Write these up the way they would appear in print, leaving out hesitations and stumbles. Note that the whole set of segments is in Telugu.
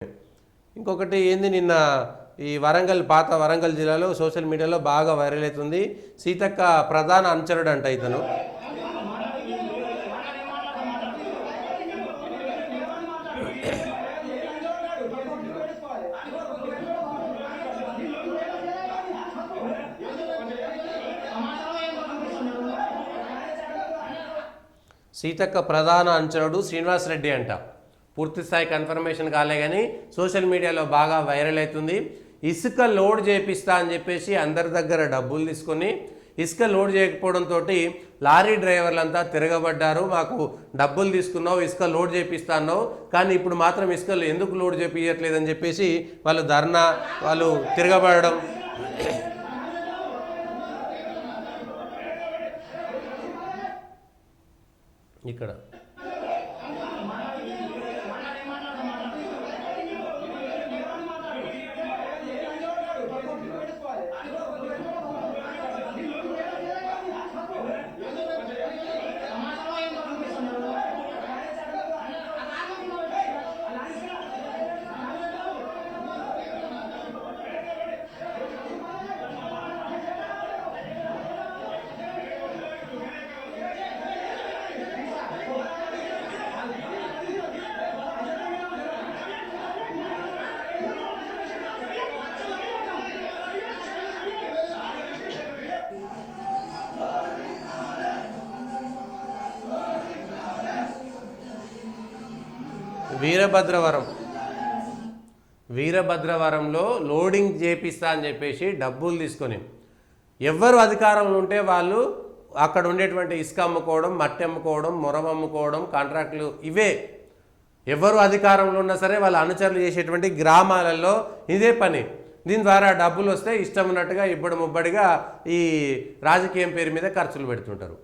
ఇంకొకటి ఏంది నిన్న ఈ పాత వరంగల్ జిల్లాలో సోషల్ మీడియాలో బాగా వైరల్ అవుతుంది. సీతక్క ప్రధాన అనుచరుడు అంట ఇతను. సీతక్క ప్రధాన అనుచరుడు శ్రీనివాసరెడ్డి అంట. పూర్తి స్థాయి కన్ఫర్మేషన్ కాలే కానీ సోషల్ మీడియాలో బాగా వైరల్ అవుతుంది. ఇసుక లోడ్ చేపిస్తా అని చెప్పేసి అందరి దగ్గర డబ్బులు తీసుకొని ఇసుక లోడ్ చేయకపోవడంతో లారీ డ్రైవర్లంతా తిరగబడ్డారు. మాకు డబ్బులు తీసుకున్నావు, ఇసుక లోడ్ చేపిస్తా అన్నావు, కానీ ఇప్పుడు మాత్రం ఇసుకలు ఎందుకు లోడ్ చేపించట్లేదని చెప్పేసి వాళ్ళు ధర్నా, వాళ్ళు తిరగబడడం. ఇక్కడ వీరభద్రవరంలో లోడింగ్ చేపిస్తా అని చెప్పేసి డబ్బులు తీసుకొని ఎవరు అధికారంలో ఉంటే వాళ్ళు అక్కడ ఉండేటువంటి ఇసుక అమ్ముకోవడం, మట్టి అమ్ముకోవడం, మొరం అమ్ముకోవడం, కాంట్రాక్టులు, ఇవే ఎవరు అధికారంలో ఉన్నా సరే వాళ్ళ అనుచరులు చేసేటువంటి గ్రామాలలో ఇదే పని. దీని ద్వారా డబ్బులు వస్తే ఇష్టం ఉన్నట్టుగా ఇబ్బడి ముబ్బడిగా ఈ రాజకీయం పేరు మీద ఖర్చులు పెడుతుంటారు.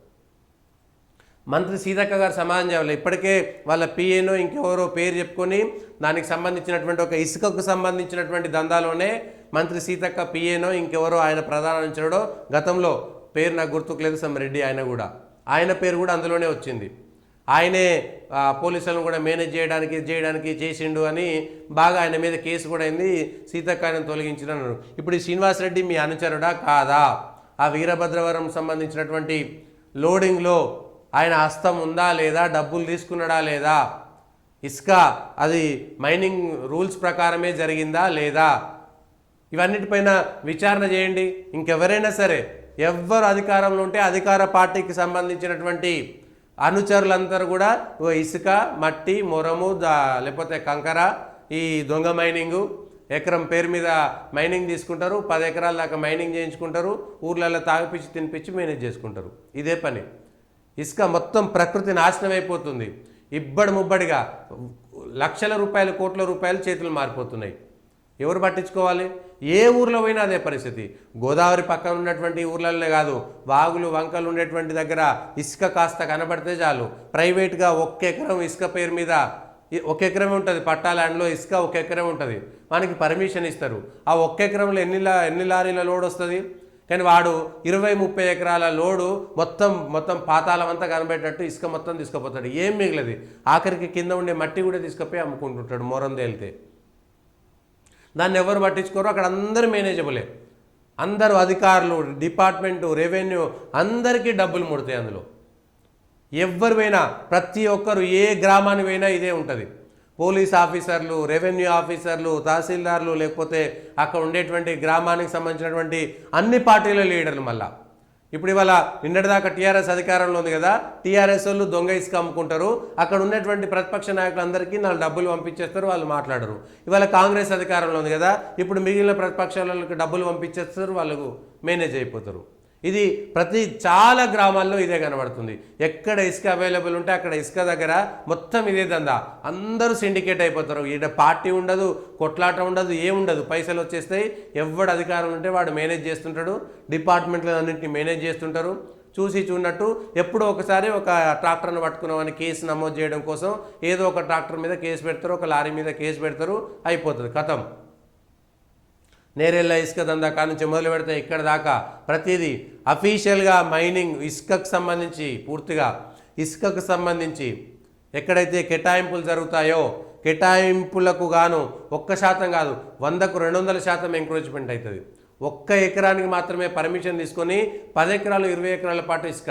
మంత్రి సీతక్క గారు సమాధానం చేయాలి. ఇప్పటికే వాళ్ళ పిఏనో ఇంకెవరో పేరు చెప్పుకొని దానికి సంబంధించినటువంటి ఒక ఇసుకకు సంబంధించినటువంటి దందాలోనే మంత్రి సీతక్క పిఏనో ఇంకెవరో ఆయన ప్రధాన అనుచరుడో, గతంలో పేరు నాకు గుర్తుకులేదు, రెడ్డి ఆయన పేరు కూడా అందులోనే వచ్చింది. ఆయనే పోలీసులను కూడా మేనేజ్ చేయడానికి చేసిండు అని బాగా ఆయన మీద కేసు కూడా అయింది. సీతక్క ఆయన తొలగించినారు. ఇప్పుడు ఈ శ్రీనివాసరెడ్డి మీ అనుచరుడా కాదా? ఆ వీరభద్రవరం సంబంధించినటువంటి లోడింగ్లో ఆయన హస్తం ఉందా లేదా? డబ్బులు తీసుకున్నాడా లేదా? ఇసుక అది మైనింగ్ రూల్స్ ప్రకారమే జరిగిందా లేదా? ఇవన్నిటిపైన విచారణ చేయండి. ఇంకెవరైనా సరే ఎవ్వరు అధికారంలో ఉంటే అధికార పార్టీకి సంబంధించినటువంటి అనుచరులందరూ కూడా ఇసుక, మట్టి, మొరము, లేకపోతే కంకర, ఈ దొంగ మైనింగు, ఎకరం పేరు మీద మైనింగ్ తీసుకుంటారు, 10 ఎకరాల దాకా మైనింగ్ చేయించుకుంటారు, ఊర్లలో తాగిపిచ్చి తినిపించి మేనేజ్ చేసుకుంటారు. ఇదే పని. ఇసుక మొత్తం ప్రకృతి నాశనం అయిపోతుంది. ఇబ్బడి ముబ్బడిగా లక్షల రూపాయలు, కోట్ల రూపాయలు చేతులు మారిపోతున్నాయి. ఎవరు పట్టించుకోవాలి? ఏ ఊర్లో పోయినా అదే పరిస్థితి. గోదావరి పక్కన ఉన్నటువంటి ఊర్లలోనే కాదు, వాగులు వంకలు ఉండేటువంటి దగ్గర ఇసుక కాస్త కనబడితే చాలు ప్రైవేట్గా 1 ఎకరం ఇసుక పేరు మీద 1 ఎకరమే ఉంటుంది. పట్టా ల్యాండ్లో ఇసుక 1 ఎకరం ఉంటుంది. మనకి పర్మిషన్ ఇస్తారు. ఆ 1 ఎకరంలో ఎన్ని లారీల లోడ్ వస్తుంది? కానీ వాడు 20-30 ఎకరాల లోడు మొత్తం పాతాళం అంతా కనబెట్టేటట్టు ఇసుక మొత్తం తీసుకుపోతాడు. ఏం మిగిలది. ఆఖరికి కింద ఉండే మట్టి కూడా తీసుకుపోయి అమ్ముకుంటుంటాడు మొరం తేలితే. దాన్ని ఎవరు పట్టించుకోరు. అక్కడ అందరూ మేనేజబులే. అందరూ అధికారులు, డిపార్ట్మెంటు, రెవెన్యూ అందరికీ డబ్బులు ముడతాయి అందులో. ఎవరు పోయినా, ప్రతి ఒక్కరు ఏ గ్రామానికి పోయినా ఇదే ఉంటుంది. పోలీస్ ఆఫీసర్లు, రెవెన్యూ ఆఫీసర్లు, తహసీల్దార్లు, లేకపోతే అక్కడ ఉండేటువంటి గ్రామానికి సంబంధించినటువంటి అన్ని పార్టీల లీడర్లు. మళ్ళా ఇప్పుడు ఇవాళ నిన్నటిదాకా టీఆర్ఎస్ అధికారంలో ఉంది కదా, టీఆర్ఎస్ వాళ్ళు దొంగ ఇసుక అమ్ముకుంటారు. అక్కడ ఉన్నటువంటి ప్రతిపక్ష నాయకులందరికీ 4 డబ్బులు పంపించేస్తారు, వాళ్ళు మాట్లాడరు. ఇవాళ కాంగ్రెస్ అధికారంలో ఉంది కదా, ఇప్పుడు మిగిలిన ప్రతిపక్షాలకు డబ్బులు పంపించేస్తారు, వాళ్ళకు మేనేజ్ అయిపోతారు. ఇది చాలా గ్రామాల్లో ఇదే కనబడుతుంది. ఎక్కడ ఇసుక అవైలబుల్ ఉంటే అక్కడ ఇసుక దగ్గర మొత్తం ఇదే దందా. అందరూ సిండికేట్ అయిపోతారు. ఈడ పార్టీ ఉండదు, కొట్లాట ఉండదు, ఏముండదు. పైసలు వచ్చేస్తాయి. ఎవడు అధికారం ఉంటే వాడు మేనేజ్ చేస్తుంటాడు. డిపార్ట్మెంట్లు అన్నింటినీ మేనేజ్ చేస్తుంటారు. చూసి చూడనట్టు ఎప్పుడో ఒకసారి ఒక ట్రాక్టర్ను పట్టుకున్నామని కేసు నమోదు చేయడం కోసం ఏదో ఒక ట్రాక్టర్ మీద కేసు పెడతారు, ఒక లారీ మీద కేసు పెడతారు, అయిపోతుంది, కథం. నేరెళ్ళ ఇసుక దందా కానుంచి మొదలు పెడితే ఇక్కడ దాకా ప్రతిదీ అఫీషియల్గా మైనింగ్ ఇసుకకు సంబంధించి పూర్తిగా ఇసుకకు సంబంధించి ఎక్కడైతే కేటాయింపులు జరుగుతాయో కేటాయింపులకు గాను 1% కాదు 100కు 200% ఎంక్రోచ్మెంట్ అవుతుంది. 1 ఎకరానికి మాత్రమే పర్మిషన్ తీసుకొని 10 ఎకరాలు 20 ఎకరాల పాటు ఇసుక,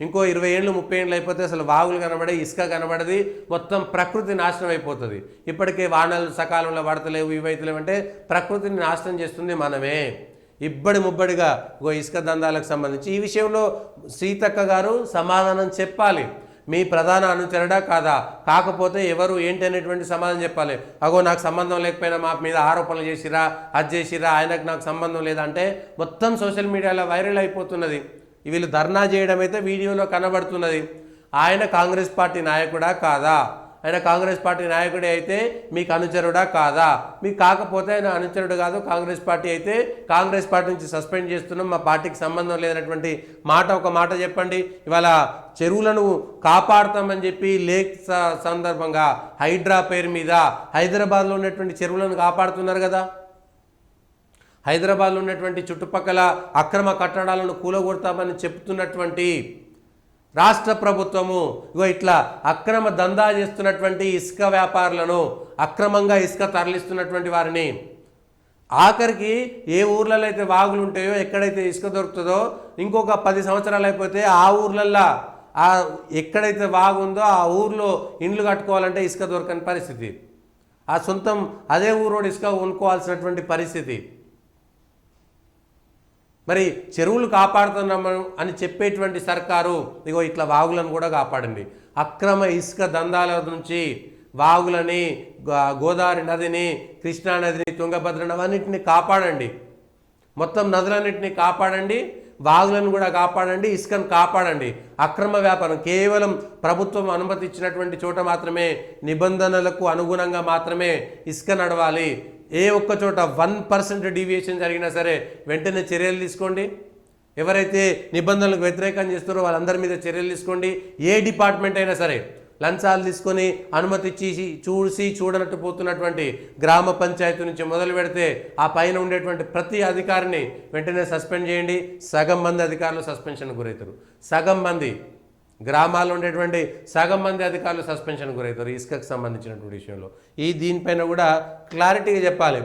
ఇంకో 20 ఏళ్ళు 30 ఏళ్ళు అయిపోతే అసలు వాగులు కనబడే, ఇసుక కనబడది, మొత్తం ప్రకృతి నాశనం అయిపోతుంది. ఇప్పటికే వానలు సకాలంలో పడతలేవు, ఇవైతలేవు అంటే ప్రకృతిని నాశనం చేస్తుంది మనమే. ఇబ్బడి ముబ్బడిగా ఇసుక దందాలకు సంబంధించి ఈ విషయంలో సీతక్క గారు సమాధానం చెప్పాలి. మీ ప్రధాన అనుచరుడా కాదా, కాకపోతే ఎవరు ఏంటి అనేటువంటి సమాధానం చెప్పాలి. నాకు సంబంధం లేకపోయినా మా మీద ఆరోపణలు చేసిరా, అది చేసిరా, ఆయనకు నాకు సంబంధం లేదంటే మొత్తం సోషల్ మీడియాలో వైరల్ అయిపోతున్నది. వీళ్ళు ధర్నా చేయడం అయితే వీడియోలో కనబడుతున్నది. ఆయన కాంగ్రెస్ పార్టీ నాయకుడా కాదా, ఆయన కాంగ్రెస్ పార్టీ నాయకుడే అయితే మీకు అనుచరుడా కాదా, మీకు కాకపోతే ఆయన అనుచరుడు కాదు, కాంగ్రెస్ పార్టీ అయితే కాంగ్రెస్ పార్టీ నుంచి సస్పెండ్ చేస్తున్నాం, మా పార్టీకి సంబంధం లేనటువంటి ఒక మాట చెప్పండి. ఇవాళ చెరువులను కాపాడుతామని చెప్పి లేక్ సందర్భంగా హైడ్రా పేరు మీద హైదరాబాద్లో ఉన్నటువంటి చెరువులను కాపాడుతున్నారు కదా. హైదరాబాద్లో ఉన్నటువంటి చుట్టుపక్కల అక్రమ కట్టడాలను కూలగొడతామని చెప్తున్నటువంటి రాష్ట్ర ప్రభుత్వము ఇట్లా అక్రమ దందా చేస్తున్నటువంటి ఇసుక వ్యాపారులను, అక్రమంగా ఇసుక తరలిస్తున్నటువంటి వారిని, ఆఖరికి ఏ ఊర్లలో అయితే వాగులు ఉంటాయో, ఎక్కడైతే ఇసుక దొరుకుతుందో, ఇంకొక 10 సంవత్సరాలు అయిపోతే ఆ ఊర్లల్లో ఎక్కడైతే వాగు ఉందో ఆ ఊర్లో ఇండ్లు కట్టుకోవాలంటే ఇసుక దొరకని పరిస్థితి, ఆ సొంతం అదే ఊరోడు ఇసుక కొనుక్కోవాల్సినటువంటి పరిస్థితి. మరి చెరువులు కాపాడుతున్నాము అని చెప్పేటువంటి సర్కారు ఇట్లా వాగులను కూడా కాపాడండి. అక్రమ ఇసుక దందాల నుంచి వాగులని, గోదావరి నదిని, కృష్ణా నదిని, తుంగభద్ర నదిని కాపాడండి. మొత్తం నదులన్నింటినీ కాపాడండి, వాగులను కూడా కాపాడండి, ఇసుకను కాపాడండి. అక్రమ వ్యాపారం కేవలం ప్రభుత్వం అనుమతి ఇచ్చినటువంటి చోట మాత్రమే, నిబంధనలకు అనుగుణంగా మాత్రమే ఇసుక నడవాలి. ఏ ఒక్క చోట 1% డీవియేషన్ జరిగినా సరే వెంటనే చర్యలు తీసుకోండి. ఎవరైతే నిబంధనలకు వ్యతిరేకం చేస్తారో వాళ్ళందరి మీద చర్యలు తీసుకోండి. ఏ డిపార్ట్మెంట్ అయినా సరే లంచాలు తీసుకొని అనుమతి ఇచ్చి చూడనట్టు పోతున్నటువంటి గ్రామ పంచాయతీ నుంచి మొదలు పెడితే ఆ పైన ఉండేటువంటి ప్రతి అధికారిని వెంటనే సస్పెండ్ చేయండి. సగం మంది అధికారులు సస్పెన్షన్ గురవుతారు. సగం మంది గ్రామాల్లో ఉండేటువంటి సగం మంది అధికారులు సస్పెన్షన్ గురవుతారు ఇసుకకు సంబంధించినటువంటి విషయంలో. దీనిపైన కూడా క్లారిటీగా చెప్పాలి.